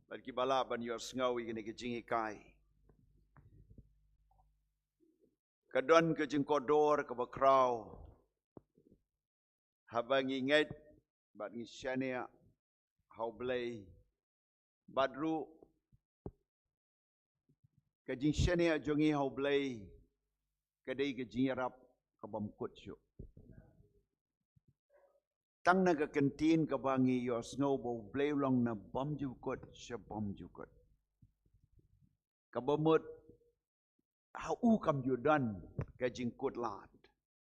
But kibala ban your snow igini kijingi kai. Kadon kijing kodor kabakraw. Habang inget bat ngisyania how blay badru kajing syania jongi how blay kadai kajing rap kabam kutsu. Tang na ka kantin kabangi your snowball blay long na bom jukot siya bom jukot. Kabamut how kam you done kajing kut lad.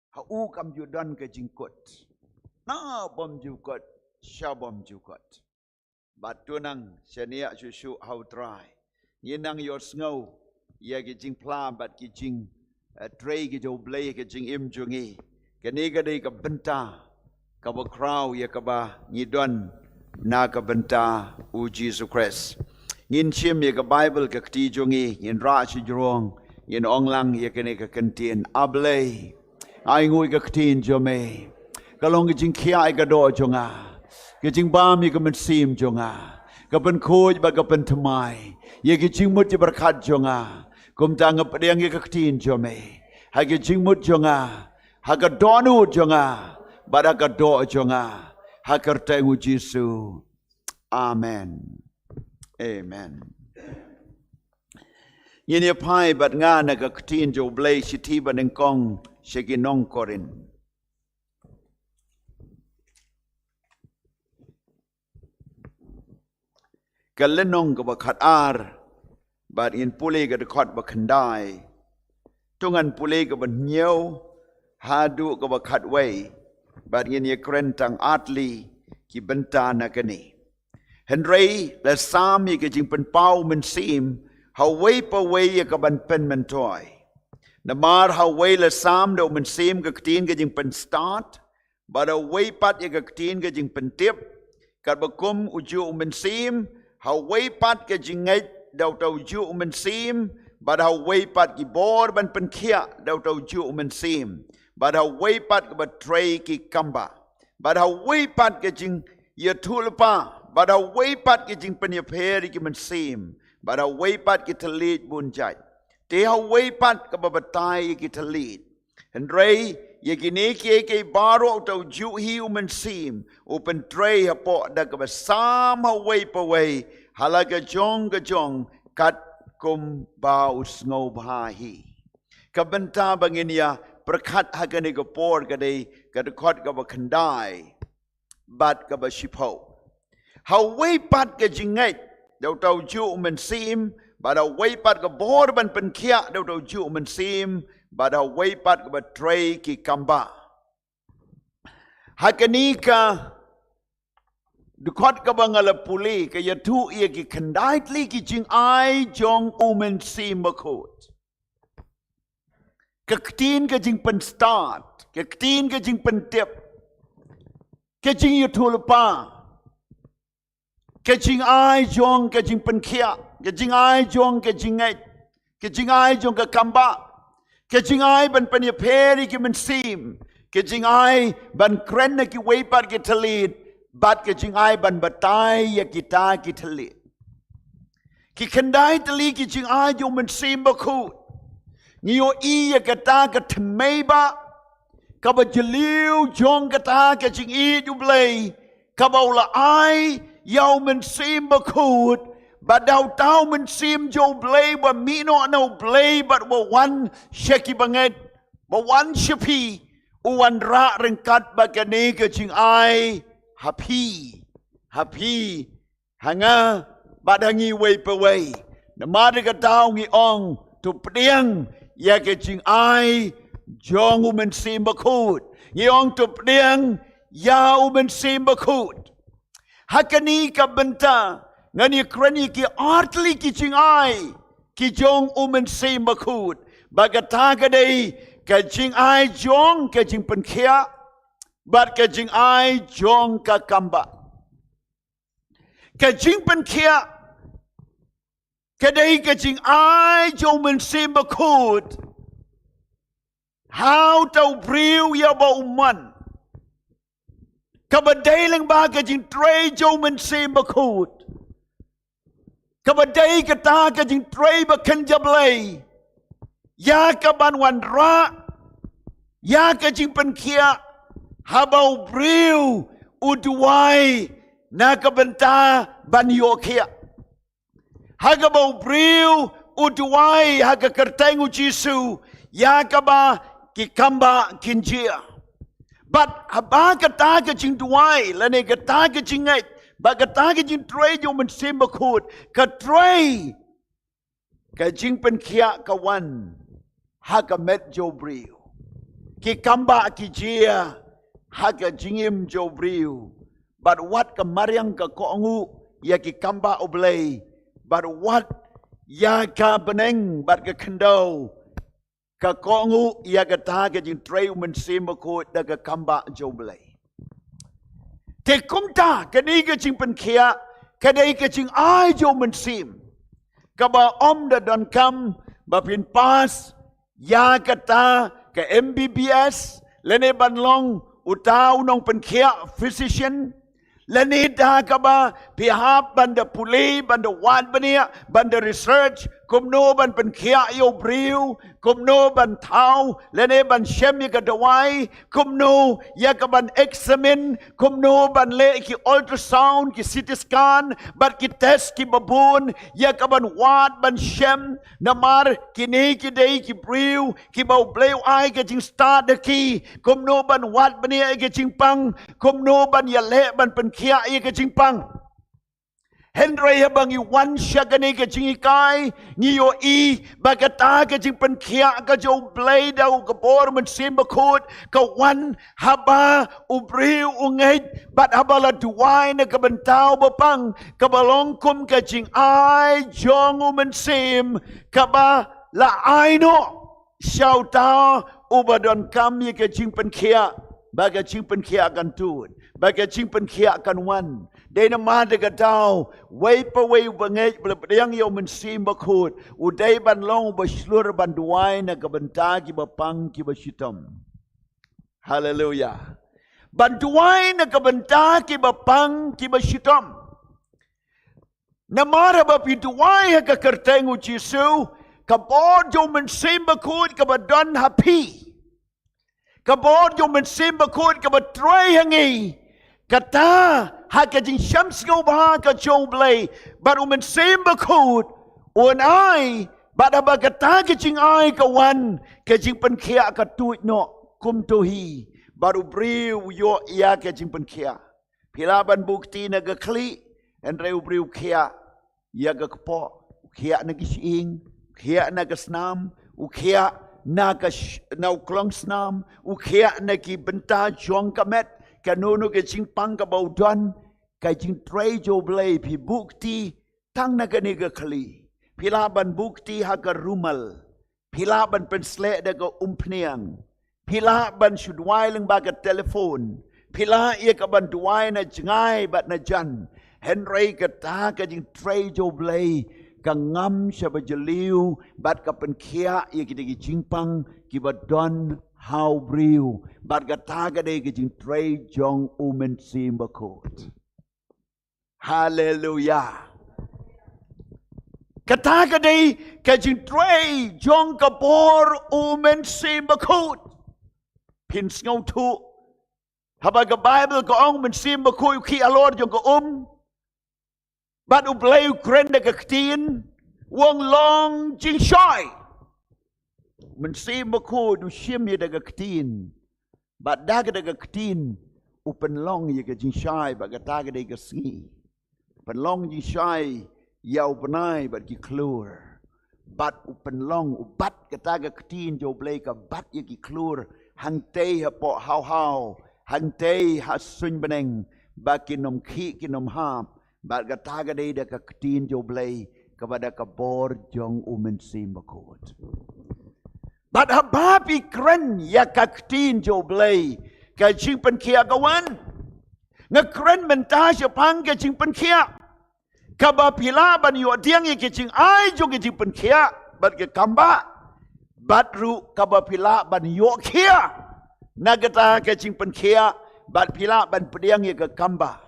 How kam you done kajing kut. Na bom jukot siya bom jukot. But tunang syania susu how dry. Yinang your snow ya kajing plam but kajing tray kijo blay kajing im jungi. Kaniga day ka benta. Kabakraw ya kaba ngidon na kabenta u Jesus Christ. Ngin chim ya ka Bible ka kti jongi ngin ra si jrong ngin onglang ya kene ka kantin ablay ai ngui ka ktin jome kalong jing khia ai ka do jonga ka jing bam ya ka men sim jonga ka pen khoj ba ka pen thamai ya ki jing mut ya berkat jonga kum tang ka pedeng ya ka ktin jome ha ki jing mut jonga ha ka donu jonga Baraka doa jonga hakar tengu Jisu. Amen. Amen. Yini pai bat nga na ka ktin jo blay siti banengkong siginong korin. Kalenong ka bakat ar bat in puli ka dekot bakandai. Tungan puli ka banyaw hadu ka bakat way. But in ye krentang atli ki bentana kani. Henry la sam ye jing pen pau men sim how way pa way ye ka ban pen men toy. Namar how way la sam do men sim ka ktin ka jing pen start. But a way pat ye ka ktin ka jing pen tip. Kat bakum uju men sim how way pat ka jing ngay daw taw uju men sim. But how way pat ki bor ban pen kia daw taw uju men sim. But how way pat ka betray ki kamba. But how way pat ka jing ye tulpa. But how way pat ka jing pen ye peri ki men sim. But how way pat ki talit bunjay. Te how way pat ka babatay ki talit. Henry ye kiniki ki baro tau ju hi men sim. Open tray hapo da ka basam how way pa way. Halaga jong ka jong kat kum bau snow bahi. Kabenta bangin ya Berkat hagani ka por kadai kadakot ka bakandai bat ka bashipo. How way pat ka jingay daw taw ju men sim but how way pat ka bor ban penkia daw taw ju men sim but how way pat ka batray ki kamba. Hagani ka dukot ka bangala puli ka yatu iya ki kandai tli ki jing ai jong umen sim bakot. Kektin ke jing pen start, kektin ke jing pen tip, ke jing yu tulpa, ke jing ai jong ke jing pen kia, ke jing ai jong ke jing ai, ke jing ai jong ke kamba, ke jing ai ban pen ye peri ke men sim, ke jing ai ban kren ki weipat ke talit, bat ke jing ai ban batai ya kita ki talit. Ki kendai talit ke jing ai jong men sim bakut. Ngiyo iya kata ka temeba kaba jeliu jong kata ka jing i jublay kaba ula ai yaw men sim bakut badaw tau men sim jo blay ba mino no blay but ba wan sheki banget ba wan shapi uwan ra rengkat ba kani ka jing ai happy hanga badangi way pa way namada ka tao ngi ong tu pediang ya ke jing ai jong umen sim bakut yong tu pediang ya umen sim bakut hakani ka benta ngani krani ki artli ki jing ai ki jong umen sim bakut bagata ka dei ka jing ai jong ka jing pen kia bat ka jing ai jong ka kamba ka jing pen kia Kadai kajing ai jong men sim bakut. How tau briu ya ba uman. Kabadai lang ba kajing tray jong men sim bakut. Kabadai kata ke jing tray bakan jablay. Ya kaban wan ra. Ya ke jing penkia. Habau briu uduai na kabenta ban yokia. Hagabau briu uduai haga kertengu Jisu. Ya kaba ki kamba kinjia. But haba kata ke jing duai lane kata ke jingai. Ba kata ke jing tray jo men simbakut ka tray ka jing penkia kawan haga met jo briu. Ki kamba ki jia haga jingim jo briu. But what ka mariang ka koongu ya ki kamba oblay. But what ya ka beneng but ka kendo. Ka koongu ya ka taga jing tray men simbakut da ka kamba jo oblay. Te kumta kani ka jing penkia kadai ka jing ai jo men sim. Ka ba om da don kam ba pin pas ya kata ka MBBS lene banlong utau nong penkia physician lene da ka ba pihap banda puli banda wan bania banda research kumno ban penkia yo briu kumno ban tau lene ban shem ya ka dawai kumno ya ka ban examine kumno ban le ki ultrasound ki CT scan bat ki test ki babun ya ka ban wat ban shem namar kini ki dei ki briu ki bau bleu ai ke jing start de ki kumno ban wat bania ke jing pang kumno ban ya le ban penkia ya ke jing pang Henry habang iwan siya gani ka jing ikay, niyo bagata ka jing penkia ka jo blay daw ka bor man simbakot, ka wan haba ubriw ungay, bat habala duway na kabantaw bapang, kabalongkom ka jing ay jong umansim, kaba laay no, siyaw tao, ubadon kami ka jing penkia, baga jing penkia kan tuun, baga jing penkia kan wan, Day na madaga daw, way pa way bangay, balapayang yaw mansim bakut, uday banlong baslur banduay na kabanta kibapang kibasitam. Hallelujah. Banduay na kabanta kibapang kibasitam. Namara ba piduay hakakartengu Jisu, kabod yaw mansim bakut kabadon happy. Kabod yaw mansim bakut kabadroy hangi. Kata haka jing syams ngau baha ka jong blay but umen semba kut un ai but aba kata ka jing ai ka wan ka jing penkia ka tuit no kum tuhi baru briu yo ia ka jing penkia pilaban bukti na ga kli en reu briu kia ya ga kpo kia na gising kia na ga snam u kia na ka na klong snam u kia na ki benta jong kamet Kanunu ke jing pang ka baudan ka jing tray jo blay pi bukti tang na kaniga kali pilaban bukti haga rumal pilaban pensle daga umpniang pilaban sudwai lang baga telefon pila ia ka ban duai na jngai bat na jan Henry ka ta ka jing tray jo blay ka ngam sa bajaliu bat ka penkia ia kidigi jing pang kibadon how briu but gataga de gijing tray jong umen simbakot. Hallelujah. Kataga de gijing tray jong kabor umen simbakot. Pin snow tu. Habag Bible ko ong men simbakot ki alor jong ko but ublay krenda kaktin wong long jing shoy. Mensim bako du shim ye daga ktin but daga daga ktin upen long ye ka jing shai ba ga daga daga ski pen long jing shai ya upenai but ki klur but upen long ubat ka daga ktin jo blay ka bat ye ki klur hang te ha po how hang te ha sun beneng ba kinom ki kinom hap ba ga daga daga ktin jo blay kepada kabor jong umen sim bako But habapi kren ya kaktin jo blay ka jing penkia kawan. Nga kren menta siya pang ka jing penkia. Kaba pila ban yo diang ye ka jing ai jo ka jing penkia. Bat ka kamba. Bat ru kaba pila ban yo kia. Nagata ka jing penkia. Bat pila ban pediang ye ka kamba.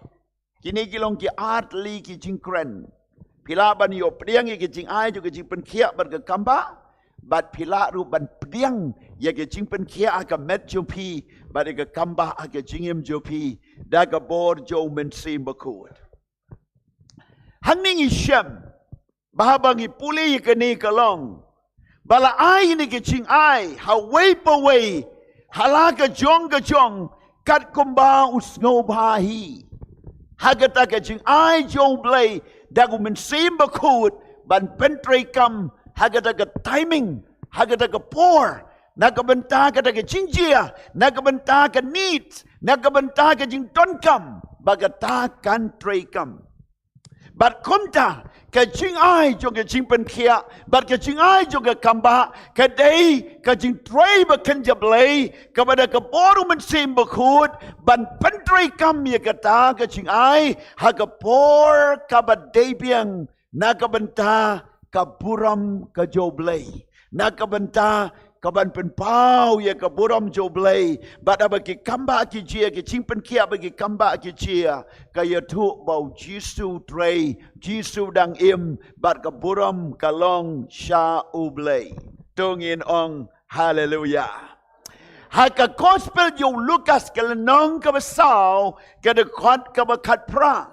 Kini kilong ki art li ki jing kren. Pila ban yo priang ye jing ai jo jing pen kia ban ke kamba. Bat pila ru ban priang ye jing pen kia aga met jo pi. Bat ke kamba aga jingim jo pi. Da ga bor jo men sim bakut. Hang ning ishem. Bahabang ipuli ye ke ni kalong. Bala ai ni ke jing ai. Ha wei pa wei. Hala ke jong. Kat kumba usngo bahi. Hagata ke jing ai jo blay. Dagu men sim bakut. Ban pentre kam. Hagata ke timing. Hagata ke por. Nakabenta ke ke jingjia. Nakabenta ke needs. Nakabenta ke jing tonkam. Bagata kan tre kam. Bat kumta ke jing ai jo ke jing pen kia. Bat ke jing ai jo ke kamba. Ke day ke jing tre bakan jablay. Kepada ke poru men sim bakut. Ban pentre kam ye kata ke jing ai. Haga por kabat day biang. Nakabenta ke buram ke joblay. Nakabenta kaban pen pau ya ka buram jo blay bat abaki kamba ki jia ki chimpen kia bagi kamba ki jia ka ya thu bau jisu trei jisu dang im bat ka buram ka long sha u blay tungin ong hallelujah ha ka gospel yo Lucas ka lenong ka basau ka de khat ka bakat pra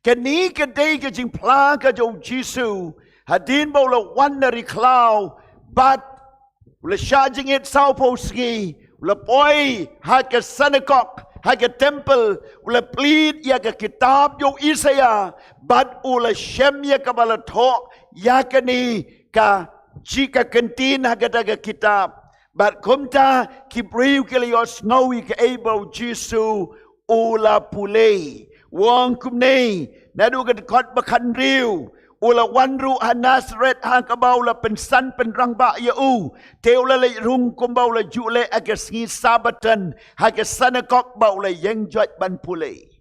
ka ni ka day ka jing pla ka jo jisu hadin bau la wandering cloud but Ula charging it sao poski. Ula poi haka synagogue. Haka temple. Ula plead ya ka kitab yo Isaiah. But ula shem ya ka balato. Ya ka ni ka jika kentin haka daga kitab. But kumta kibriu kila yo snowy ka abo Jisu. Ula pulay. Wong kumne. Nadu ka kot bakan riu. Ula wanru Nazaret hang kabau la pensan penrang ba ya u teula le rung kumbau la jule agas ngi sabatan hagas sanakok bau la yang jot ban pule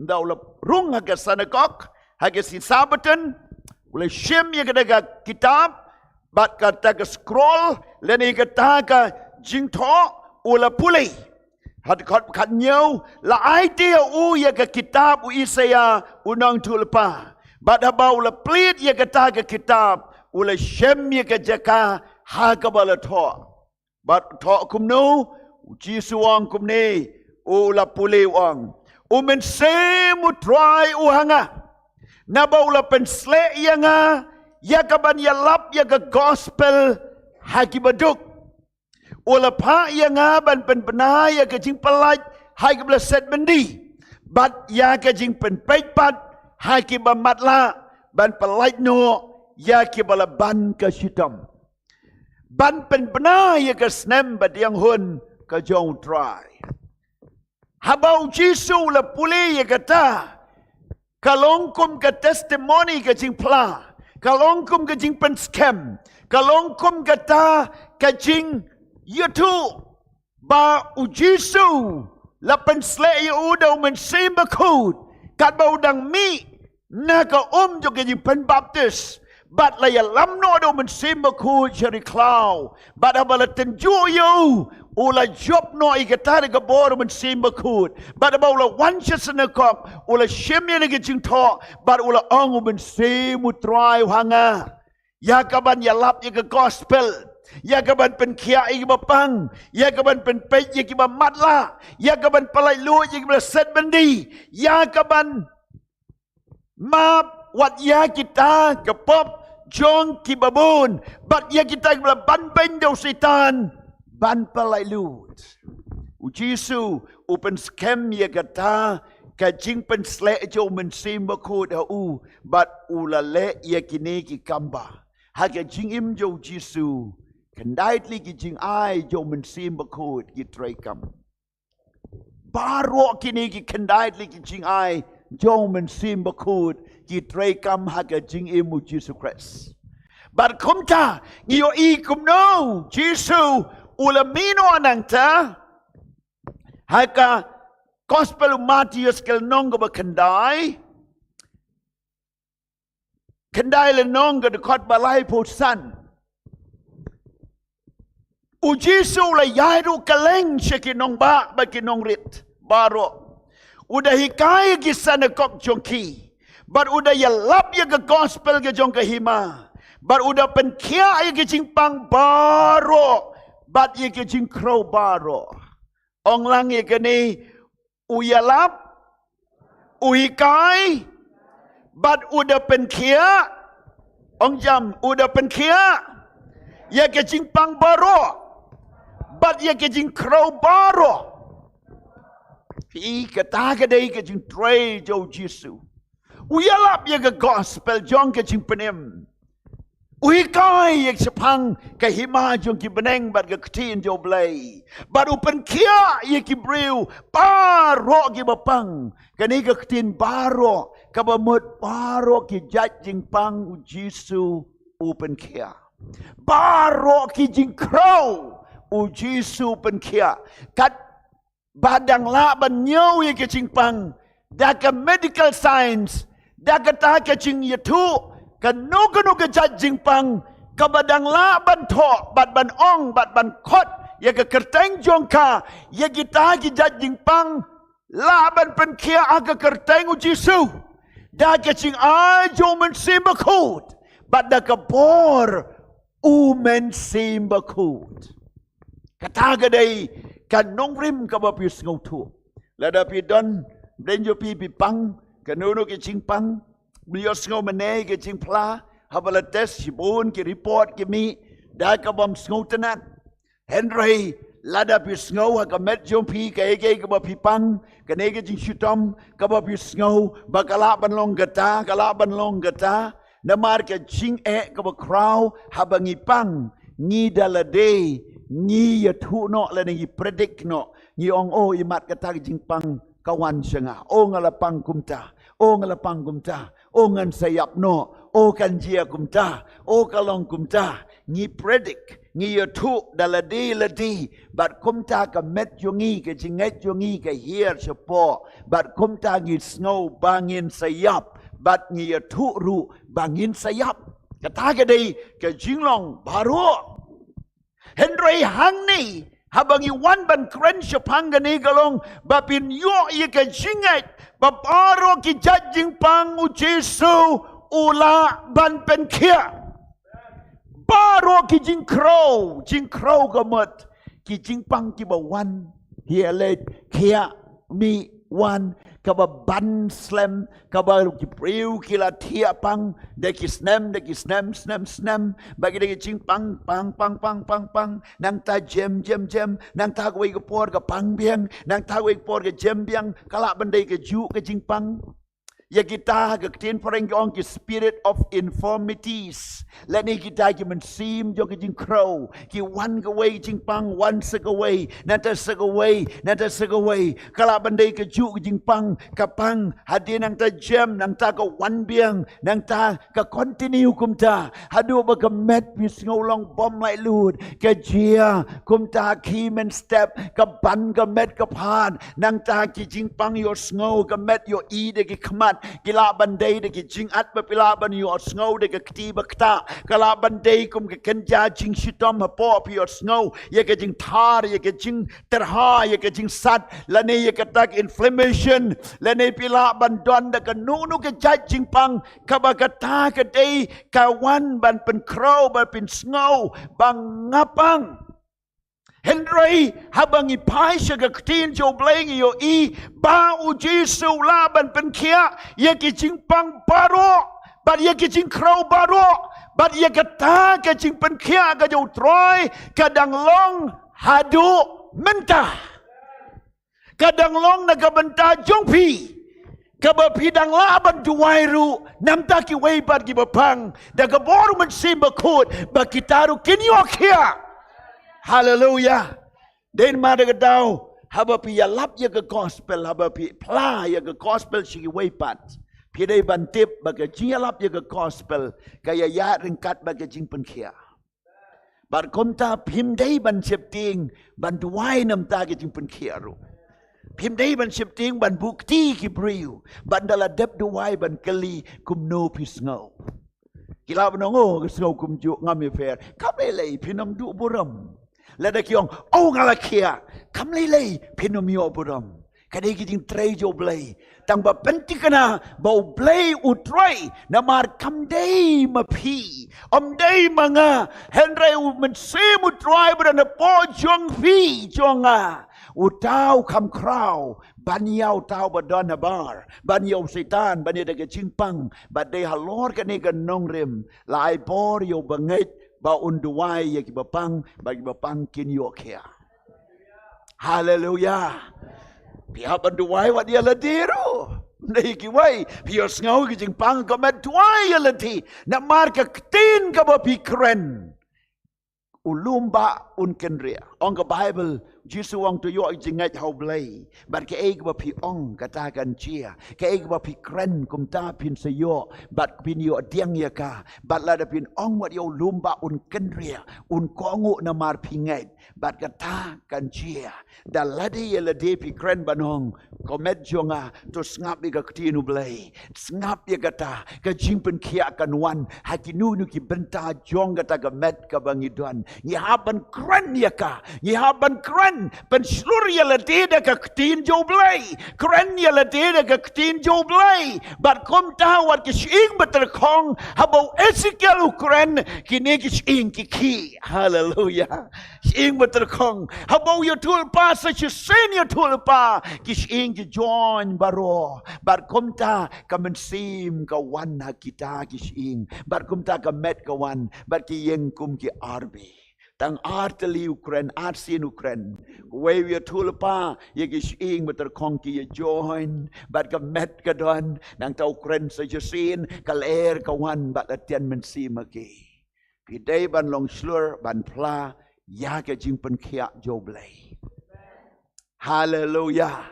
ndau la rung hagas sanakok hagas ngi sabatan ula shem ya kadaga kitab bat kata ka scroll leni kata ka jingtho ula pule hat kot kan nyau la idea u ya ka kitab u Isaiah unang tulpa Bat habau la plead ya kata ke kitab. Ula shem ya ke jaka haka bala to. Bat to kumnu. Jisu wang kumni. Ula puli wang. Umen semu try uhanga. Nabau la pensle ya nga. Ya kaban ya lap ya ke gospel. Haki baduk. Ula pa ya nga ban pen penah ya ke jing pelaj. Hai ke bela set bendi. Bat ya ke jing pen pejpat. Hai ki ba matla ban pelait no ya ki bala ban ka shitam ban pen bna ya ka snem ba diang hun ka jong try habau Jisu la puli ya kata kalongkum ka testimony ka jing pla kalongkum ka jing pen scam kalongkum kata ka jing YouTube ba u Jisu la pen sle u do men sim ba khut kat bau dang mi naka jo ke pen baptist bat la ya lam no do men sim ku cheri cloud bat abala tenju yo ula job no I kata ga bor men sim ku bat abala one chasna kop ula shemye ne ke jing tho bat ula ong men sim try hanga ya kaban ya lap ya gospel ya kaban pen kia I bapang ya kaban pen pe ya ki ba matla ya kaban palai lu ya ki set bendi ya kaban ma wat ya kita kepop jong ki babun bat ya kita ki ban ben do setan ban palai lu u Jisu open scam ya kata ka jing pen sle jo men sim ba ko da u bat ula le ya kini ki kamba ha ka jing im jo Jisu Kendait lagi jing ai jo men sim bakut ki traikam. Baro kini ki kendait lagi jing ai jo men sim bakut ki traikam haga jing imu Jesus Christ. But kumta ngiyo I kumno Jisu ulamino anangta haga gospel Matius kel nongo ba kendai le nongo de kot balai po san. U Jisu la yairu kaleng shekinong ba bakinong rit baro. Udah hikai ki sana kok jongki. But udah ya lap ya ke gospel ke jong ke hima. But udah penkia ya ke jingpang baro. But ya ke jing crow baro. Ong lang ya ke ni uya lap. Uhikai. But udah penkia. Ong jam udah penkia. Ya ke jingpang baro. But ya ke jing crow baro. Pi kata ke dei ke jing tray jo Jesu. Uyalap ya ke gospel jong ke jing penem. Uhikai ya sepang ke hima jong ki beneng bat ke ketin jo blay. Bat upen kia ya ki briu baro ki bapang. Kani ke ketin baro ke bamut baro ki jat jing pang u Jesu upen kia. Baro ki jing crow u Jesu upen kia. Kat badang la ban nyau ye ke ching pang da ka medical science da ka ta ke ching ye tu ka no ke jat jing pang ka badang la ban tho bat ban ong bat ban khot ye ke kerteng jong ka ye kita ki jat jing pang la ban pen kia aga kerteng u Jesu da ke ching a jo men simba khut bat da ka bor u men simba khut kata ga dei kan nong rim ka ba pis ngau tu la da pi don den jo pi pang kan no ke ching pang bios ngau mane ke ching pla ha bala test sibun ke report ke mi da ka bom ngau tanan Henry la da pis ngau ha ka met jo pi ke ba pi pang kan ne ke ching shutom ka ba pis ngau ba kala ban long gata na mar ke ching ka ba crow ha ba ngi pang ni dala day ni ya tu no la ni predict no ni ong o imat kata jing pang kawan senga o ngala pang kumta o ngala pang kumta o ngan sayap no o kan jia kumta o kalong kumta ni predict ni ya tu daladi ladi bat kumta ka met yongi ke jinget yongi ke here sepo bat kumta ni snow bangin sayap bat ni ya tu ru bangin sayap kata ke dei ke jinglong baru Henry hang ni habang iwan ban kren sepang gani galong bapin yo ye ke jingat baparo ki jajing pang u Jesu ula ban pen kia baro ki jing crow gamat ki jing pang ki ba wan here let kia mi wan kaba ban slam kaba ki priu ki la tia pang de ki snam bagi de ching pang nang ta jem nang ta wei ko por ka pang biang nang ta wei por ka jem biang kala bandai ke ju ke ching pang ya kita ke tin poreng ong ki spirit of infirmities la ni kita ki men sim jo ke jing crow ki wan ka wei jing pang wan se ka wei na ta se ka wei kala bandai ke ju ke jing pang ka pang hadin nang ta jem nang ta ka wan biang nang ta ka continue kum ta hadu ba ka met pis ngolong bom lai lut ka jia kum ta ki men step ka ban ka met ka phan nang ta ki jing pang yo snow ka met yo e de ki kmat kila bandai de ki jing at ba pila ban yo snow de ki ti bakta kala bandai kum ke kenja jing shitom ha po pi yo snow ye ke jing thar ye ke jing terha ye ke jing sat la ne ye ke tak inflammation la ne pila ban don de ka nu ke jing pang ka ba ka ta ka dei ka wan ban pen crow ba pin snow bang ngapang Henry habang ipai siya kaktin jo blang yo I ba u Jesu laban pen kia ye ki jing pang baro but ye ki jing crow baro but ye kata ke jing pen kia ka jo troy kadang long hadu mentah kadang long na ka benta jong pi kaba pidang laban duwai ru namta ki wei bat ki bapang da ka boru men simba kut ba kitaru kinyo kia Hallelujah. Den mada ke dau haba pi ya lap ya ke gospel haba pi pla ya ke gospel si wei pat. Pi dei ban tip ba ke jia lap ya ke gospel kaya ya ringkat ba ke jing pen kia. Bar kom ta pim dei ban sep ting ban duai nam ta ke jing pen kia ru. Pim dei ban sep ting ban bukti ki briu ban dala dep duai ban keli kum no pis ngau. Kila banongo ke ngau kum ju ngam fair. Kabelei pinam du buram. Lada kiong, oh ngala kia, kam lele pinomio buram. Kadai kijing tray jo blay. Tang ba pentikana bau blay utray na mar kam day mapi. Day mga Henry mensim utray berana po jong pi jonga. Utau Khongkrom banyau tau badana bar banyau setan banya daga cingpang badai halor kani ganong rim lai por yo bangit ba unduai ya kibapang bagi bapang kin yo kia. Hallelujah. Pihak unduai wat dia ladiru. Nei kiwai pios ngau ki cingpang ka medwai ya lati na mar ka tin ka ba pikren. Ulumba unkenria. On the Bible, Jesus wang tu yo jingat how blay. But ke eg ba pi ong katakan chia. Ke eg ba pi kren kum ta pin sayo. But pin yo diang ya ka. But la da pin ong wat yo lumba unkenria. Un kongu na mar pingat. But kata kan chia. Da ladi ya ladi pi kren banong. Komet jonga to ngap ya ka ktinu blay. Ngap ya kata. Ka jingpen kia kan wan. Hakinu nu ki benta jong kata ka met ka bangiduan. Nyihaban keren ya ka. Nyihaban keren. Penseluruh ya ladeda ka ketin jo blay. Keren ya ladeda ka ketin jo blay. Bat kom tahu wat kising beterkong. Habau Ezekiel keren. Kini kising kiki. Hallelujah. Kising beterkong. Habau ya tulpa sesusen ya tulpa. Kising ki join baro. Bat kom ta ka mensim ka wan kita kising. Bat kom ta ka met ka wan. Bat ki yeng kum ki arbi. Tang arteli Ukraine, arsin Ukraine. Wei we tulpa, ye ing beter kongki ye join, bat ka met ka don, nang ta Ukraine sa jasin, kaler kawan bat atian mensi maki. Pidai ban long slur ban pla, ya ka jing pen kia joblay. Hallelujah.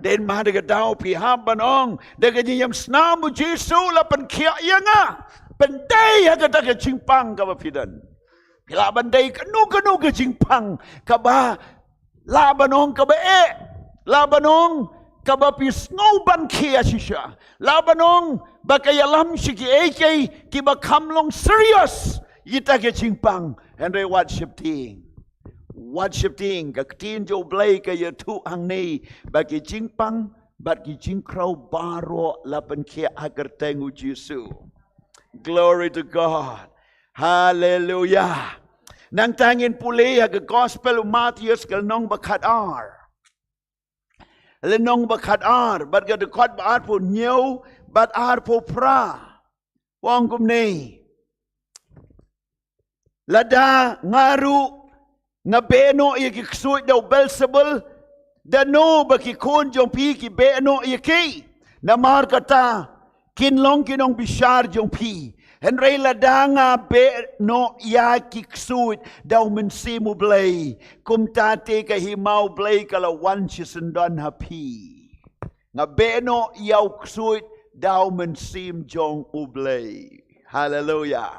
Den ma de dau pi ham banong, de ka yam snam bu Jesu la pen kia yanga. Pendai ha ka ta ka jingpang ka bapidan. Pila bandai kanu ke jingpang kaba labanong kaba labanong kaba pis ngoban kia sisha labanong bakayalam siki eke kiba kamlong serious yita ke jingpang Henry worship ting ka tin jo blay ka yatu ang ni bagi jingpang bagi jingkrau baro laban kia agar tengu Jesu. Glory to God. Hallelujah. Nang tangin puli ha gospel Matthias kal nong bakat ar. Lenong bakat ar, bat ga dekot ba ar po nyew, bat ar po pra. Wong kum ni. Lada ngaru ngabeno ye kiksuit daw Belzebul, dano bakikon jong pi ki beno ye ki. Namar kata kinlong kinong bishar jong pi. Henry ladanga be no ya kiksuit daw mensimu blay. Kumtate ka himau blay kalawan sisendon hapi. Nga be no yaw ksuit daw mensim jong ublay. Hallelujah.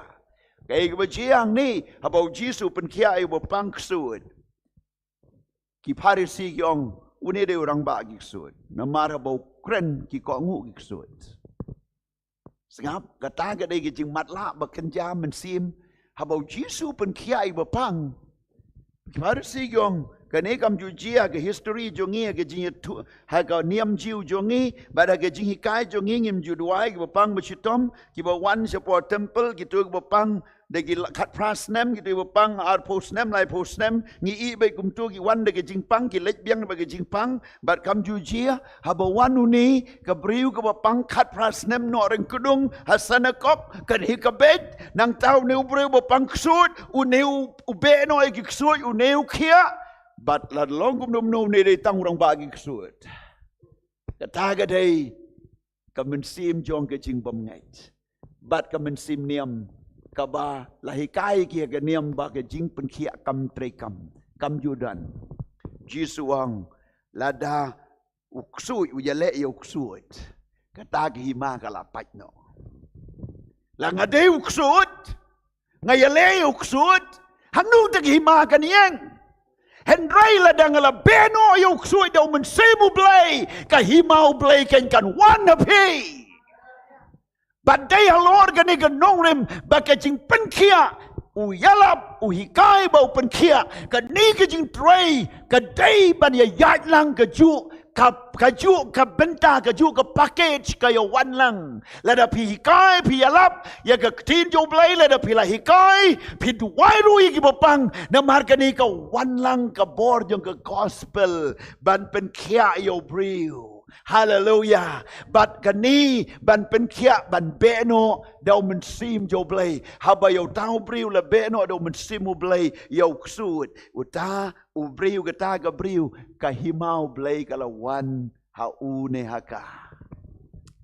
Kaya kabajiang ni habaw Jisu penkia ay wapang ksuit. Kiparisi yung unide orang ba kiksuit. Namar habaw kren kikongu kiksuit. Sengap kata kadai kijing matla bekerja mensim habau Jesu pen kiai bepang. Kemarin si yong kene kam jujia ke history jongi ke jing tu ha ka niam jiu jongi bada ke jing hikai jongi ngim juduai ke bepang bechitom ki bawan support temple gitu ke bepang dagi kat prasnem gitu bepang ar posnem lai posnem ngi I be kum tu ki wan dagi jingpang ki lek biang bagi jingpang bat kam jujia habawan uni ke briu ke bepang kat prasnem no reng kudung hasana kop kan hi ke bet nang tau neu briu bepang ksut uneu ube no ki ksut uneu kia bat la long kum nom ne dei tang urang bagi ksut kata ga dei kamensim jong ke jingbom ngait bat kamensim niam kaba lahikai kia ke niam ba ke jing pen kia kam trekam kam judan Jisuang lada uksui uyale uksut kata ke hima kala patno la ngade uksut ngayale uksut hanu tak hima kaniyang Henry ladang la beno uksut daw mensebu blay ka hima blay kan wan api Badai halor gani ganong rim baka jing penkia uyalap uhikai bau penkia kani ke jing tray kadai ban ya yat lang ke ju kaju ka benta kaju ka package kayo wan lang lada pi hikai pi alap ya ka tin jo blai lada pi la hikai pi duai rui ki bopang na markani ka wan lang ka bor jong ka gospel ban pen khia yo briu Hallelujah. But kani ban pen kia ban beno dau men sim jo blay. Haba yo tau briu la beno dau men sim u blay yo ksut. Uta u briu kata ka briu ka himau blay ka la wan ha u ne haka.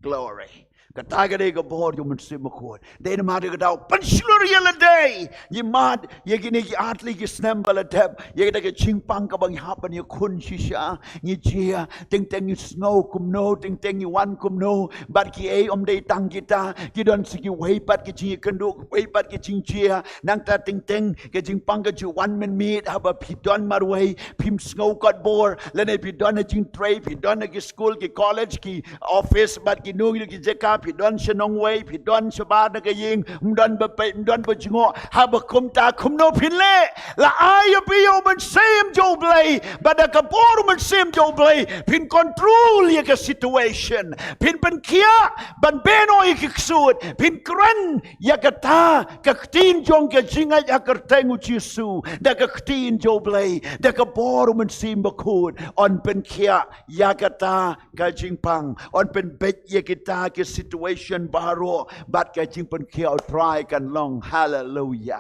Glory. Kata ka day ka bohor yo men sim akot. Day na mati ka daw panslur yala day. Yi mad ye gini ki atli ki snem bala tep. Ye kita ka chingpang ka bang hapan ye kun shisha. Ni jia ting ting ni snow kum no ting ting ni wan kum no. Bat ki ay day tang kita. Ki don siki way pat ki ching kenduk way pat ki ching jia. Nang ta ting ting ka chingpang ka ju wan men meet haba pi don marway pim snow kat bor. Lene pi don na ching tray pi don na ki school ki college ki office bat ki nung ki jeka pi don shenong way pi don shabat na kaying mdon bapay mdon bajingo haba kumta kumno pinle la ayo piyo man same jo blay bada kapor man same jo blay pin control ye ka situation pin kia ban beno ye kiksud pin kran ya kata kaktin jong ka jinga ya kertengu jisu da kaktin jo blay da kapor man sim bakut on pen kia ya kata ka jingpang on pen bet ye kita ke situation baru bat ka jing pen kia try kan long hallelujah.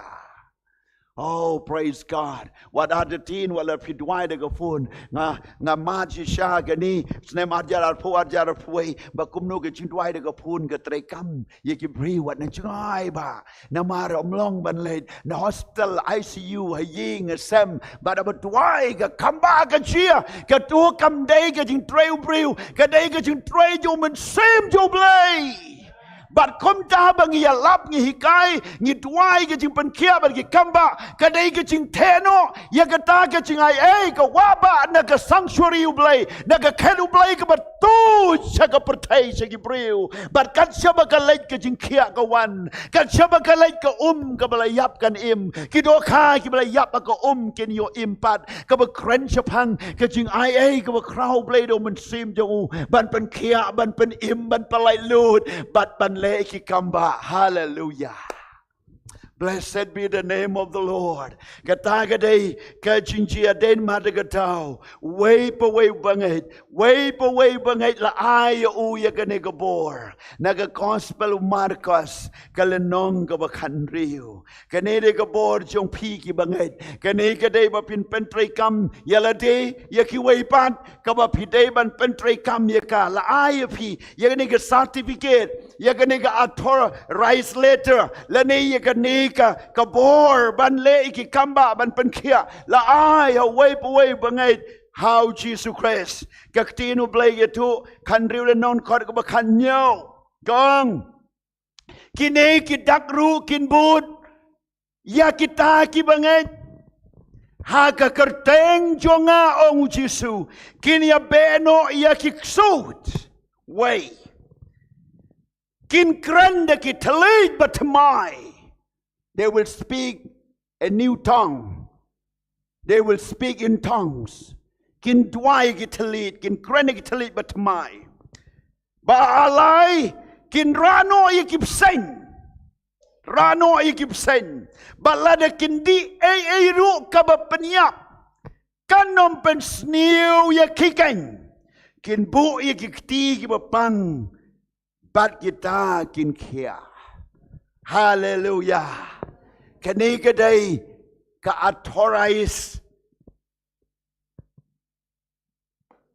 Oh, praise God. What are the teen wala pidwai de gafun nga maji sha gani snem ajar pu ba kumno ke chindwai de gafun ke trekam ye ki bri wat na chai ba na mar omlong ban le na hospital ICU haying sem ba da batwai ka kamba ka chia ka tu kam dei ka jing treu briu ka dei ka jing trei jo men sem jo blai But kom ta bang ya lap ngi hikai ngi tuai ke jing pen kia ban ki kamba kadai ke jing teno ya kata ke jing ai ka waba na ka sanctuary u blai na ka kenu blai ka batu cha ka pertai cha ki briu but kan siapa ka lait ke jing kia ka wan kan siapa ka lait ka ka blai yap kan im ki do kha ki blai yap ka ken yo impat ka ba kren chapang ke jing ai ka ba krau blai do men sim jo ban pen kia ban pen im ban palai lut but ban Leki kamba, hallelujah. Blessed be the name of the Lord. Katagaday, kajinjia den madagatao. Wipe away bangait la ay uya ganegabor. Naga gospel Marcos, kalenong gabakanriu. Kanede gabor jong piki bangait. Kanegade bapin pentre kam yalade, yaki waypan, kabapide ban pentre kam yaka, la ay pi, yaganega certificate, yaganega authorized letter, lane yaganega. Kabor ban le iki kamba ban penkia la ai wipe away bangait how Jesus Christ kaktinu blay itu kan riu non kod ka kan nyo gong kini ki dakru kin bud ya kita ki bangait ha ka kerteng jonga ong Jesus kini ya beno ya ki ksut way kin kranda ki talit batmai. They will speak a new tongue. They will speak in tongues. Kin dwai gitalit, kin krene gitalit batmai. Ba alai, kin rano yikip sen. Rano yikip sen. Balada kin di ru kabapanyap. Kanom pen sniu yakiken. Kin bu yikikti kibapang. Bat kita kin kia. Hallelujah. Kanikaday ka-authorize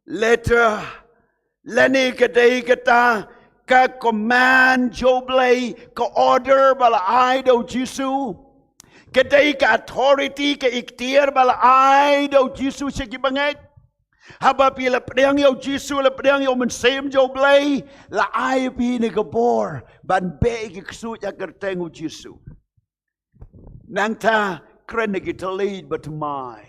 letter lanikaday kata ka-command joblay ka-order balaay daw Jisu kaday ka-authority ka-iktir balaay daw Jisu siya gibangit haba pila priang yaw Jisu la priang yaw mensem joblay la ay pinagabor ban be ikiksu ya kerteng u Jisu nang ta krene kita lead but mai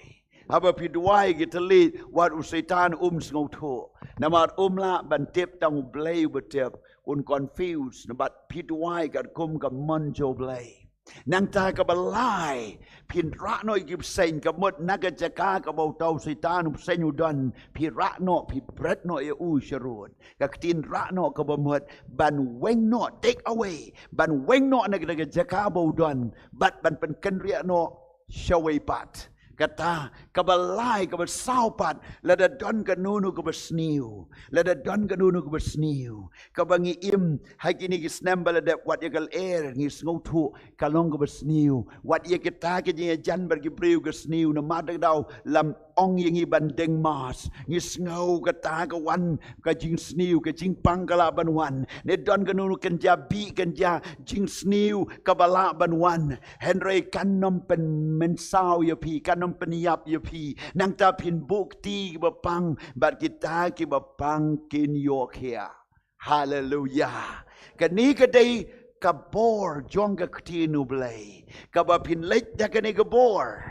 haba piduai kita lead wat usaitan sngoto namat la ban tep tang blay betep un confused nabat piduai kat kum ka monjo blay nang ta ka balai pin ra no gib sen ka mot naga jaka ka bau tau setan sen udan pi ra no pi bret no e u sharun ka tin ra no ka bamot ban weng no take away ban weng no naga jaka bau dan bat ban pen ken ria no shawai pat kata kabalai kabasau pat lada don kanunu kabasniu lada don kanunu kabasniu kabangi im hakini kisnamba lada wat yakal air ngis ngotu kalong kabasniu wat yakita kini jan bagi priu kasniu na madag daw lam ong yang ibandeng mas ngis ngau kata kawan kajing sniu kajing pangkala banwan ne don kanunu kenja bi kenja jing sniu kabala banwan Henry kanom pen mensau ya pi kanom peniap ya pi nang ta pin bukti bapang bat kita ki bapang kin yok here hallelujah kani kadai kabor jong ka ktinu blai kabapin leit da kani kabor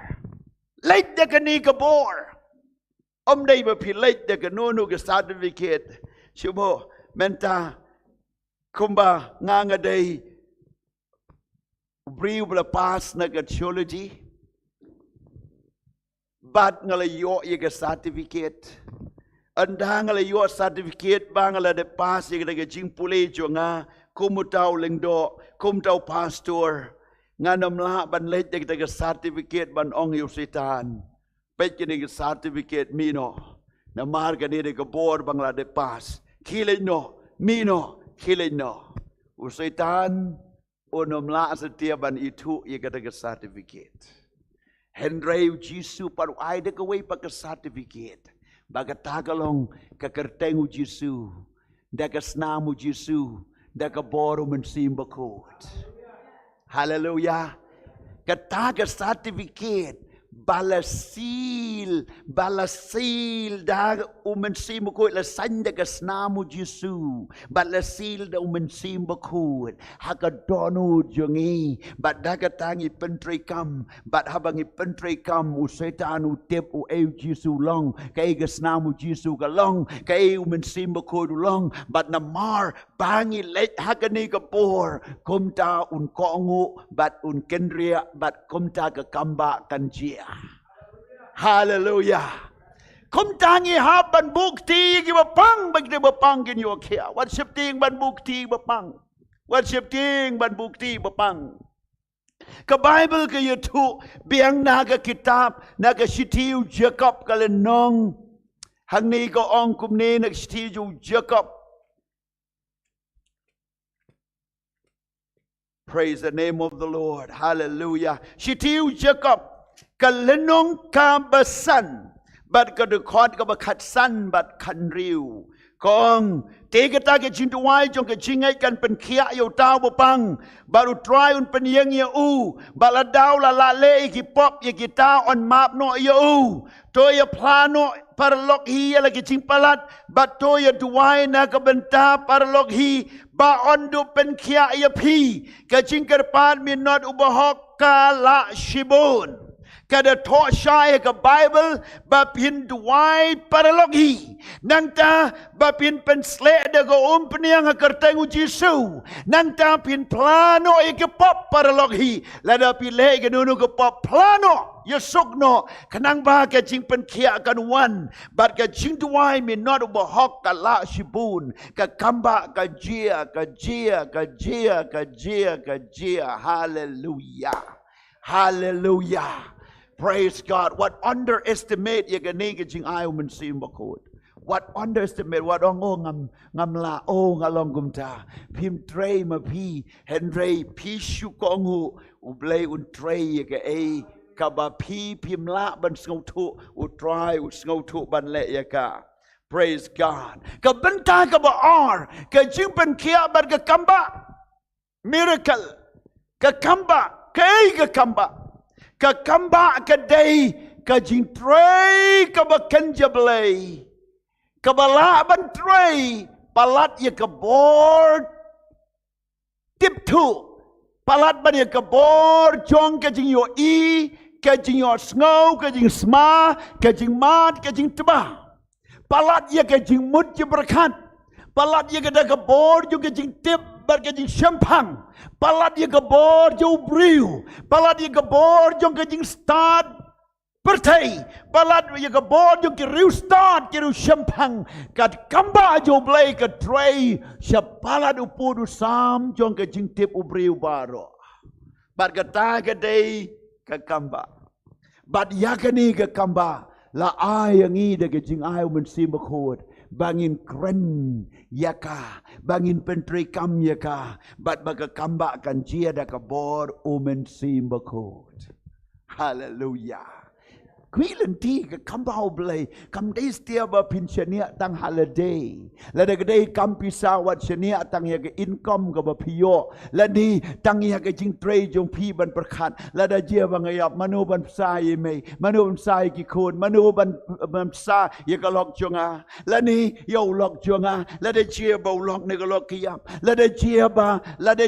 leit da kani kabor dai bapin leit da kanunu ka certificate shubo menta kumba nganga dai briu bla pas na ka theology bat ngalayo ye ka certificate anda ngalayo certificate bangala de pas ye ka jing pule jonga kumutau lengdo kumtau pastor nganam la ban leit ye ka certificate ban ong yu setan pet ye ka certificate mino na mar ka ni ka bor bangla de pas kile no mino kile no u setan onom la setia ban itu ye ka certificate Henry Jisu paru ai de kawai pakai certificate. Baga tagalong kakertengu Jisu, daga snamu Jisu, daga boru mensimba kot. Hallelujah. Kataga certificate balasil da mensimba kot la sanda ka snamu Jisu. Balasil da mensimba kot. Haka donu jongi, bat daga tangi pentri kam, bat habangi pentri kam usetan utip u eu Jisu long, kai ga snamu Jisu ka long, kai mensimba kot long, bat namar bangi let haka ni ka por, kumta un kongu, bat un kendria, bat kumta ka kamba kanjia. Hallelujah. Kumtangi ha ban bukti gi bapang bagi bapang kin yo kia. Wat septing ban bukti bapang. Wat septing ban bukti bapang. Ka Bible ka yutu biang naga kitab naga sitiu Jacob kalenong hang ni ko ong kumni nag sitiu Jacob. Praise the name of the Lord. Hallelujah. Sitiu Jacob kalenong kabasan. Bat kadukot kabakat san bat kanriu. Kong tiga taga jintuai jong kejingai kan penkia yo tau bapang baru try un penyeng ya u baladau la lale ki pop ya kita on map no ya u to ya plano parlok hi ya lagi cimpalat bat to ya duai na kabenta parlok hi ba on do penkia ya pi kejingker pan minot ubahok kala shibun kada to syai ke Bible bapin duai paralogi nangta bapin pensle de go peniang kertengu Jisu nangta pin plano ke pop paralogi lada pile ke nunu ke pop plano yesukno kanang ba ke jing penkia kan wan bat ke jing duai min not ubahok kala shibun ke kamba ke jia hallelujah hallelujah. Praise God. What underestimate ye ganega jing ayo mensim bakot. What underestimate what ong ngam la o ngalong gumta. Pim tray ma pi Henry pi shu kongu ublay un tray ye ga e kaba pi pim la ban sngotu u try u sngotu ban le ye ka. Praise God. Ka benta ka ba ar ka jing ben kia bar ka kamba. Miracle. Ka kamba. Ka kamba. Ka kamba ka day ka jing tray ka ba kanja blay ka bala ban tray palat ya ka board tip two palat ban ya ka board jong ka jing yo i ka jing yo snow ka jing sma ka jing mat ka jing teba palat ya ka jing mut je berkat palat ya ka da ka board jo ka jing tip berkejing sempang, palat dia gebor jauh briu, palat dia gebor jong kejing start pertai, palat dia gebor jong kiriu start kiriu sempang, kat kamba jauh belai kat tray, siapalat upudu sam jong kejing tip ubriu baro, bat kata kedai ke kamba, bat yakani ke kamba, la ai yang i de kejing ai mensi bekod. Bangin keren yaka, bangin pentri kam yaka, bat baga kamba kan jia da kabor umen sim bakot. Hallelujah. Kwilen ti ke kambau belai, kam day stia ba pin shania tang holiday. Lada kedai kam pisawat shania tang ya ke income ke ba piyo. Ladi tang ya ke jing tray jong pi ban perkat. Lada jia bang ayap manu ban sai me, manu ban sai ki kon, manu ban sa ya ke lok jonga. Lani yo lok jonga, lada jia ba lok ne ke lok kiyap. Lada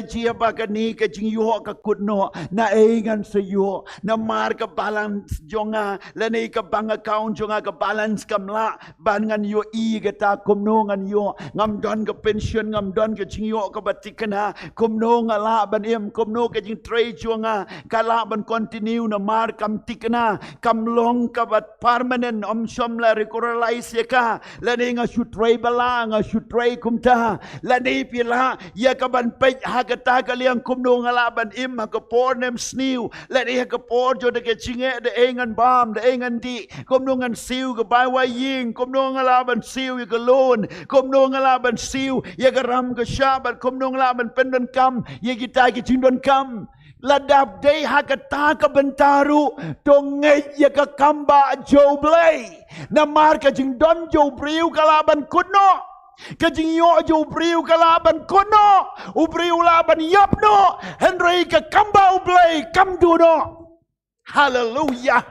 jia ba ke ni ke jing yo ke kutno na engan se yo, na mar ke balance jonga. Lani ke bank account jonga ke balance kamla ban ngan yo i ke ta kumno ngan yo ngam don ke pension ngam don ke jing yo ke batikana kumno ngala ban em kumno ke jing trade jonga kala ban continue na mar kam tikana kam long ke bat permanent om shom la regularize ya ka lani nga should trade bala nga should trade kumta lani pila ya ke ban pej ha ke ta ke liang kumno ngala ban em ha ke por nem snew lani ha ke por jo de ke jinge de engan bam engan di kom no ngan siu ke bai wai ying kom no ngala ban siu ke lon kom no ngala ban siu ye ke ram ke syabat kom no ngala ban pendon kam ye kita ke cindon kam ladap dei ha ke ta ke bentaru to ngai ye ke kamba jo blai na mar ke jing don jo briu kala ban kuno kajing yo jo briu kala ban kuno u briu la ban yap no henry ke kamba blai kam du no hallelujah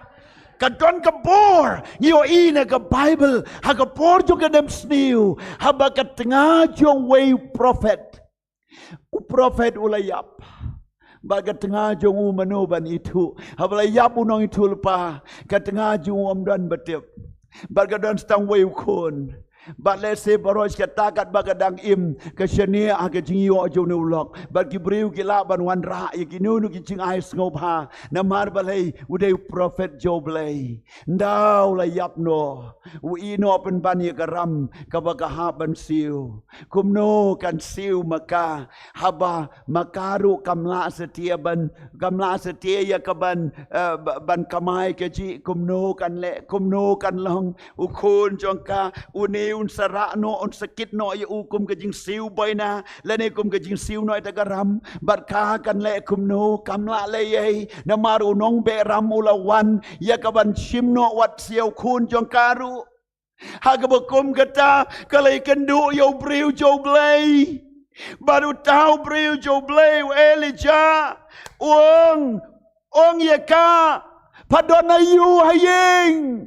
kadon kabor yo ina ka Bible ha kabor jo kadem sniu ha ba ka tengah jong way prophet u prophet ulayap ba ka tengah jong u manoban itu ha ulayap unong itu lepa ka tengah jong om dan betip ba ka don stang way kon But let's say baros ke takat bagadang im ke shania ke jingyo jo no lok but ki briu ki la ban wan ra ye ki nu ki jing ai ngop ha na mar balai udai prophet jo blai ndau la yap no u i no pen ban ye karam ka ba ka ha ban siu kum no kan siu maka haba makaru kamla setia ya ka ban kamai ke ji kum no kan long u khon jong ka u ni un sara no on sakit no ye ukum ke jing siu boina lene kum ke jing siu no ta garam bat ka kan le kum no kam la le ye na maru nong be ram ulawan ya ka ban shim no wat siu kun jong karu ha ka kum kata kalai kendu yo briu jo blai baru tahu briu jo blai Elijah ong ye ka padona yu hayeng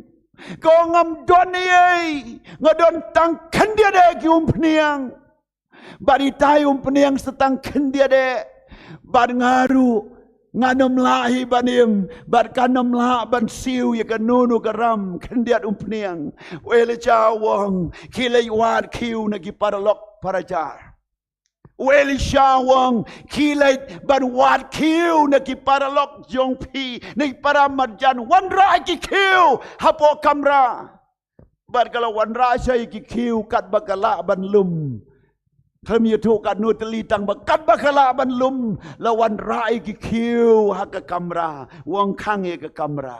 kau ngam don ye ngadon tang kendia de ki peniang bari tai peniang setang kendia de bar ngaru nganom lahi banim bar kanom la ban siu ye kanunu karam kendia peniang wele jawang kilai wat kiu na ki paralok parajar Weli syawang kilai ban wat kiu na ki paralok jong pi na ki para marjan wan ra ki kiu hapo kamra bar kalau wan ra sai ki kiu kat bakala ban lum kami tu kat nu teli tang bakat bakala ban lum la wan ra ki kiu ha ka kamra wang khang ye ka kamra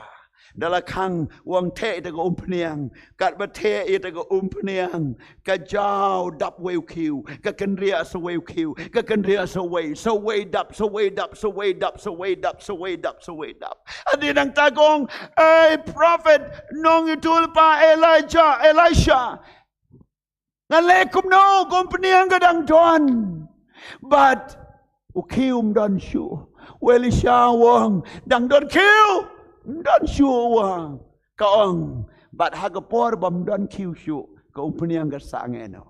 dalam kang wang te ita ko peniang kat bate ita ko peniang ka jau dap weu kiu ka kenria so weu kiu ka kenria so way dap adi nang tagong ay prophet nong itul pa Elisha ngalekum no kom peniang kadang don but ukium don shu Elisha wang dang don kiu dan shuwa kaong bat hagapor bam dan kiushu ka upniang ga sangeno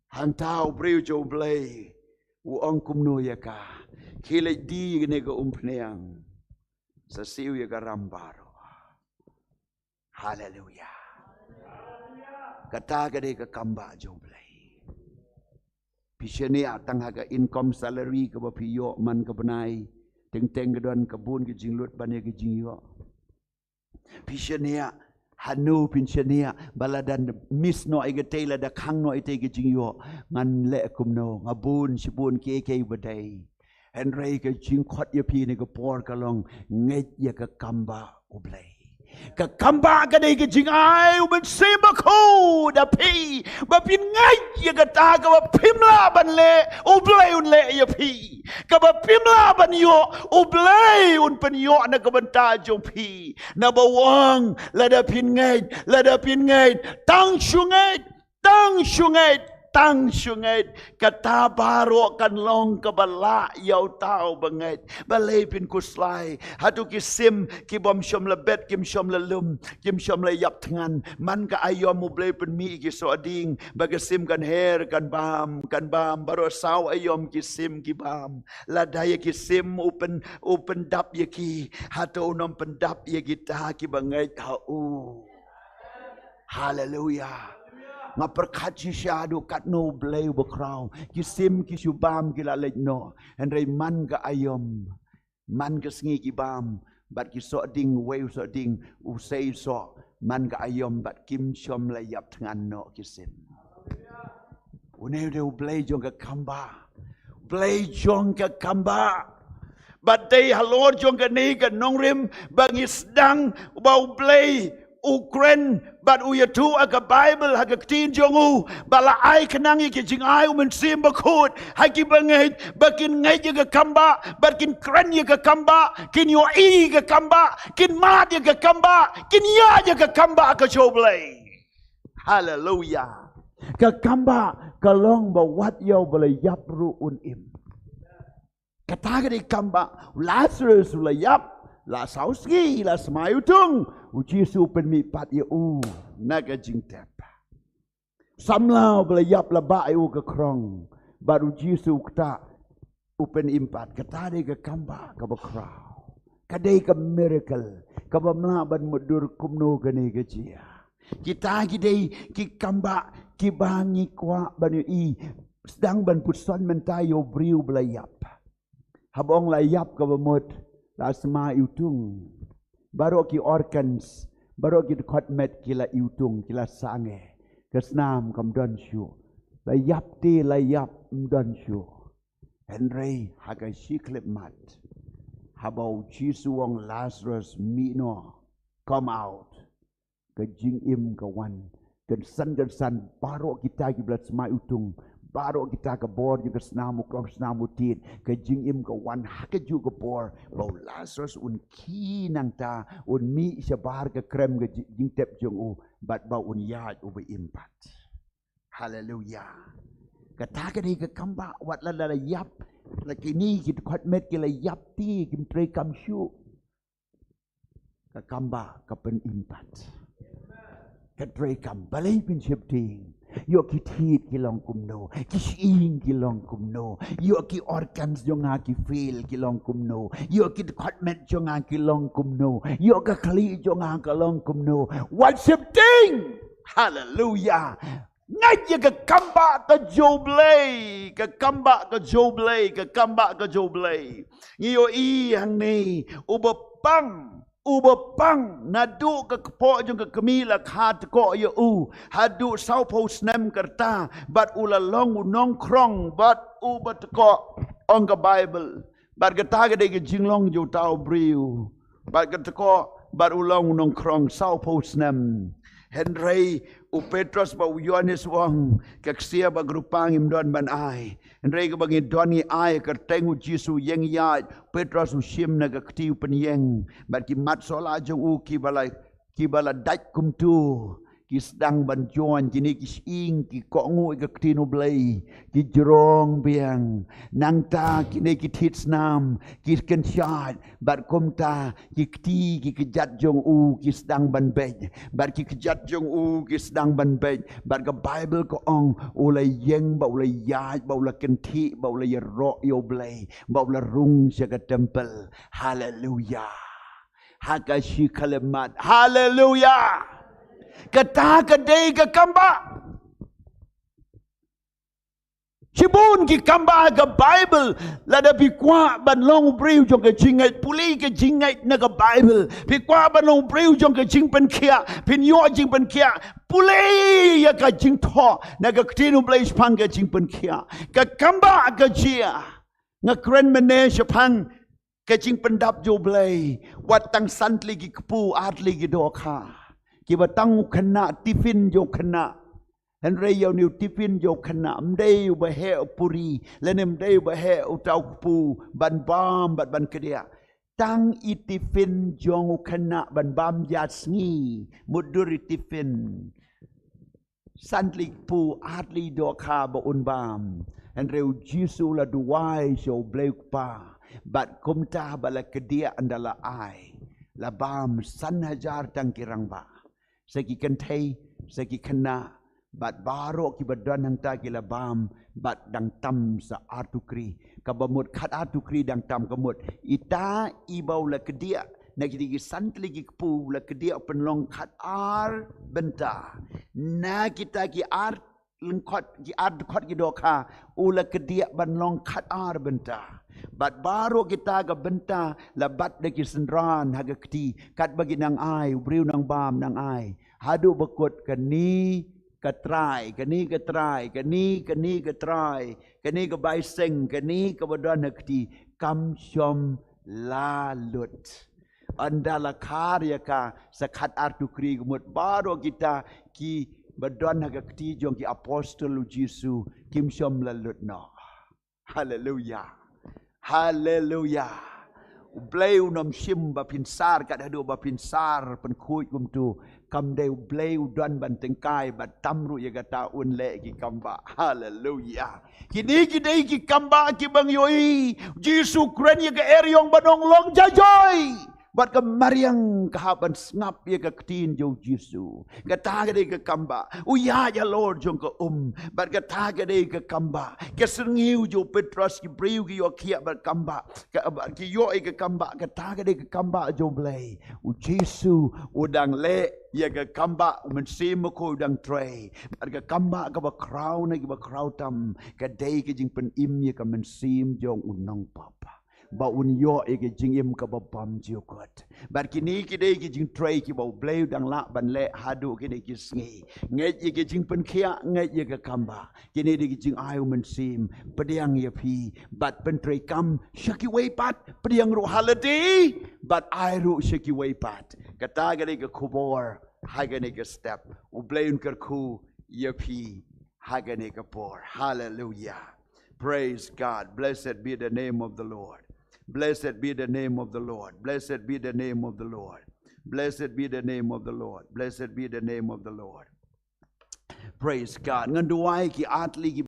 hantau briu jo blai u ong kumno ya ka kile di ne ga upniang sa siu ya ga rambaro hallelujah kata ga de ga kamba jo blai Pishania tanghaga income salary ka ba piyo man ka banay. Teng ka doon kabun ka jinglut banay ka jingyo. Pishania hanu pinshania baladan miss no ay gatay la da kang no itay ka jingyo. Ngan le kumno ngabun sibun kay baday. Henry ka jingkot ya pi ni ka por ka long ngej ya ka kamba ublay. Ka kamba ka day ka jingay uman sima ko da pi ba pin ngay ya ka ta ka ba pimla ban le ublay un le ya pi ka ba pimla ban yo ublay un pan yo na ka banta jong pi na bawang lada pin ngay tang syungay tang syungay kata baro kan long kabala yaw tao bangay balay pin kuslay hatu kisim kibom syom labet kim syom lalum kim syom layap tengan man ka ayom mo blay pin mi kiso ading bagasim kan her kan bam baro saw ayom kisim kibam ladaya kisim open dap yaki hatu unom pendap yagita kibangay hau hallelujah nga perkhaji syadu kat no blay bakraw kisim kisubam kilalej no henry man ka ayom man ka sngi kibam bat kiso ding way so ding usay so man ka ayom bat kim syom layap tengan no kisim une de blay jong ka kamba blay jong ka kamba bat day halor jong ka ni ka nongrim bangis dang bau blay Ukraine but uyatu aga Bible haga tin jongu bala ai kanangi ke jing ai men sim bakut haki bangay bakin ngai ga kamba bakin kran ga kamba kin yo i ga kamba kin ma ga kamba kin ya ga kamba ka choblay hallelujah ka kamba kalong ba wat yo bala yapru un im kataga di kamba Lazarus la yap la sauski la smayutung ujisu pen mi pat ya naga jing tep samlau bela yap la ba u ka krong baru ujisu kta upen impat kata de ka kamba ka bakrau kadai ka miracle ka bamla ban mudur kumno gane ka jia kita gidei ki kamba ki bangi kwa banu i sedang ban putson mentayo briu bela yap habong la yap ka bamut la sma utung baru ki organs baru ki khotmet kila utung kila sange kesnam kam don shu layap ti layap don shu henry haga shiklip mat habau jisu wong Lazarus mino come out ke jing im ke wan ke san baru kita ki blat sma utung baru kita ke bor juga senamu krom senamu tit ke jing im ke wan hake juga bor bau Lazarus un ki nang ta un mi sebar ke krem ke jing tep jong u bat bau un yat u be impat hallelujah kata ke ke kamba wat la yap laki ni kit khot met ke la yap ti kim tre kam shu ke kamba ke pen impat ke tre kam balai pin ship ting yo ki tit ki long kumno ki shing ki long kumno yo ki organs jonga ki feel ki long kumno yo ki khotmet jonga ki long kumno yo ka kli jonga ka long kumno worship thing hallelujah ngay ka kamba ka joblay ka kamba ka joblay ka kamba ka joblay yo i hang ni ubapang nadu ka po jong ka kamila khat ko ya hadu sau po snem karta bat ulalong unong krong bat ubat ko on ka Bible bat kata ga de jinglong jo tau briu bat kata ko bat ulong unong krong sau po snem Henry u Petrus ba Yohanes wang kaksia ba grupang imdon ban ai Henry ka bangi doni ai kertengu Jisu yeng ya Petrus u shim na ka ktiu penyeng bat ki mat sola jong u ki bala daj kum tu ki sedang ban joan kini ki sing ki kongu ka ktinu blai ki jerong biang nang ta kini ki tits nam ki ken syat bat kum ta ki kti ki kejat jong u ki sedang ban bej bat ki kejat jong u ki sedang ban bej bat ka Bible ko ong ulai yeng ba ulai yaj ba ulai kenti ba ulai ro yo blai ba ulai rung sya temple hallelujah haka shi kalimat hallelujah kata kedai ke kamba Sibun ki kamba ka Bible la da pi kwa ban long briu jong ka jingai puli ka jingai na ka Bible pi kwa ban long briu jong ka jing pen kia pin yo jing pen kia puli ya ka jing tho na ka tinu blaze pang ka jing pen kia ka kamba ka jia nga kren mene shapang ka jing pen dap jo blay wat tang santli ki kpu atli ki do kha ki ba tang khana tifin jo khana Hen rei yau niu tipin yo khana mdei ba he puri lenem dei ba he utau pu ban bam bat ban kedia tang itifin jong khana ban bam yasngi muduri tifin santlik pu atli do kha ba un bam hen reu jisu la duai so bleuk pa bat kumta bala kedia andala ai la bam san hajar tang kirang ba segi kentai segi khana bat baro ki badan hang ta ki labam bat dang tam sa atukri kabamut khat atukri dang tam kamut ita ibau la kedia nak digi santli ki pu la kedia penlong khat ar benta na kita ki ar lengkot ki ar khot ki doka u la kedia banlong khat ar benta bat baro kita ga benta la bat de ki senran haga kti kat bagi nang ai briu nang bam nang ai hadu bekut kani katrai kani katrai kani katrai kani ka bai seng kani ka badan hakti kam shom lalut andala karya ka sakhat artukri gumut baro kita ki badan hakti jong ki apostol Jesu kim shom lalut no hallelujah hallelujah Blay unom shim ba pinsar kat hadu ba pinsar pen kuj kum tu kam de blay udan ban tengkai ba tamru ya kata un le ki kamba hallelujah kini kidai ki kamba ki bang yoi Jesu kren ya ka eryong banong long jajoy bat ka mariang kahaban ngap ya ka ktin jo Jesu kata ka ka kamba uya ya Lord jong ka bat kata ka ka kamba ka sengiu jo Petrus ki briu ki yo kia bat kamba ki yo ka kamba kata ka kamba jo blay u Jesu udang le ya ka kamba men sim ko udang tray bat ka kamba ka ba crown ki ba crown tam ka dei ki jing pen im ya ka men sim jong unong papa ba un yo ege jingim ka ba pam jiu kot bar kini kidei ki jing tray ki ba bleu dang la ban le hadu kini ki sngi ngai ege jing pen khia ngai ege kamba kini de ki jing ayu men sim pediang ya pi bat pen tray kam shaki wei pat pediang ru halati bat ai ru shaki wei pat kata gade ke khubor hagane ke step u bleun ker khu ya pi hagane ke por hallelujah praise God blessed be the name of the Lord. Blessed be the name of the Lord. Blessed be the name of the Lord. Blessed be the name of the Lord. Blessed be the name of the Lord. Praise God. Nganduai ki atli ki